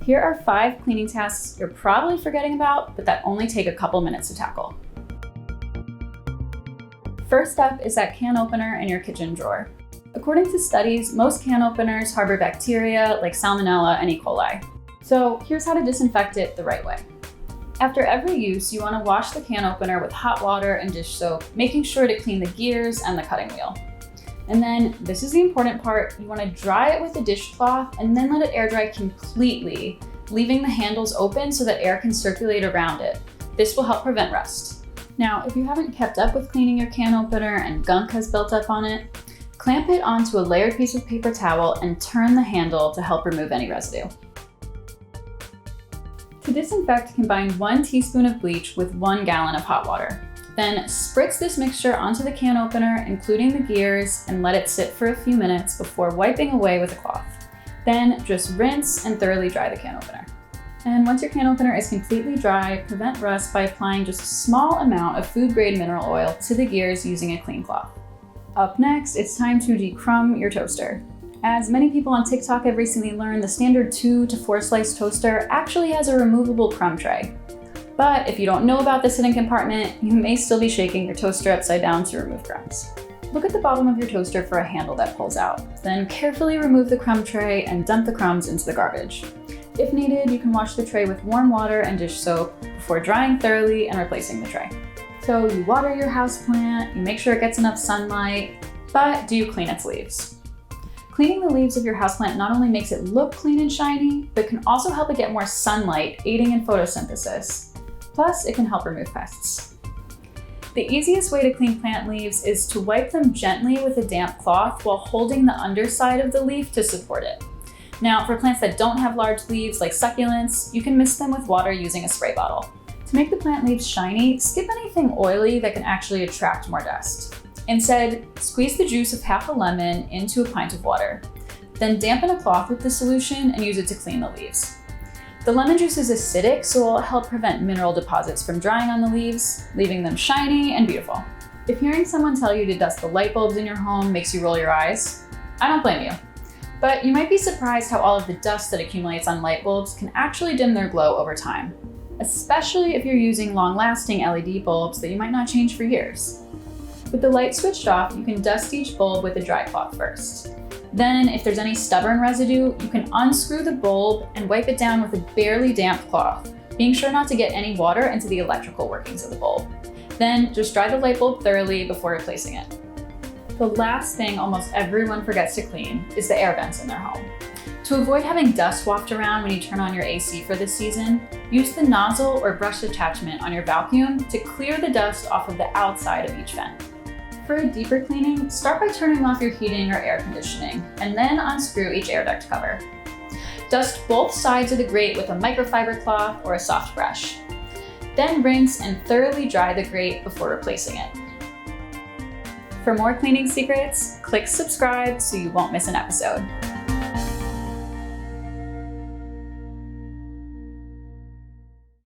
Here are 5 cleaning tasks you're probably forgetting about, but that only take a couple minutes to tackle. First up is that can opener in your kitchen drawer. According to studies, most can openers harbor bacteria like Salmonella and E. coli. So here's how to disinfect it the right way. After every use, you want to wash the can opener with hot water and dish soap, making sure to clean the gears and the cutting wheel. And then, this is the important part, you want to dry it with a dishcloth and then let it air dry completely, leaving the handles open so that air can circulate around it. This will help prevent rust. Now, if you haven't kept up with cleaning your can opener and gunk has built up on it, clamp it onto a layered piece of paper towel and turn the handle to help remove any residue. To disinfect, combine 1 teaspoon of bleach with 1 gallon of hot water. Then spritz this mixture onto the can opener, including the gears, and let it sit for a few minutes before wiping away with a cloth. Then just rinse and thoroughly dry the can opener. And once your can opener is completely dry, prevent rust by applying just a small amount of food-grade mineral oil to the gears using a clean cloth. Up next, it's time to decrumb your toaster. As many people on TikTok have recently learned, the standard 2 to 4 slice toaster actually has a removable crumb tray. But if you don't know about this hidden compartment, you may still be shaking your toaster upside down to remove crumbs. Look at the bottom of your toaster for a handle that pulls out. Then carefully remove the crumb tray and dump the crumbs into the garbage. If needed, you can wash the tray with warm water and dish soap before drying thoroughly and replacing the tray. So you water your houseplant, you make sure it gets enough sunlight, but do you clean its leaves? Cleaning the leaves of your houseplant not only makes it look clean and shiny, but can also help it get more sunlight, aiding in photosynthesis. Plus, it can help remove pests. The easiest way to clean plant leaves is to wipe them gently with a damp cloth while holding the underside of the leaf to support it. Now, for plants that don't have large leaves like succulents, you can mist them with water using a spray bottle. To make the plant leaves shiny, skip anything oily that can actually attract more dust. Instead, squeeze the juice of half a lemon into a pint of water. Then dampen a cloth with the solution and use it to clean the leaves. The lemon juice is acidic, so it will help prevent mineral deposits from drying on the leaves, leaving them shiny and beautiful. If hearing someone tell you to dust the light bulbs in your home makes you roll your eyes, I don't blame you. But you might be surprised how all of the dust that accumulates on light bulbs can actually dim their glow over time, especially if you're using long-lasting LED bulbs that you might not change for years. With the light switched off, you can dust each bulb with a dry cloth first. Then, if there's any stubborn residue, you can unscrew the bulb and wipe it down with a barely damp cloth, being sure not to get any water into the electrical workings of the bulb. Then, just dry the light bulb thoroughly before replacing it. The last thing almost everyone forgets to clean is the air vents in their home. To avoid having dust waft around when you turn on your AC for this season, use the nozzle or brush attachment on your vacuum to clear the dust off of the outside of each vent. For a deeper cleaning, start by turning off your heating or air conditioning, and then unscrew each air duct cover. Dust both sides of the grate with a microfiber cloth or a soft brush. Then rinse and thoroughly dry the grate before replacing it. For more cleaning secrets, click subscribe so you won't miss an episode.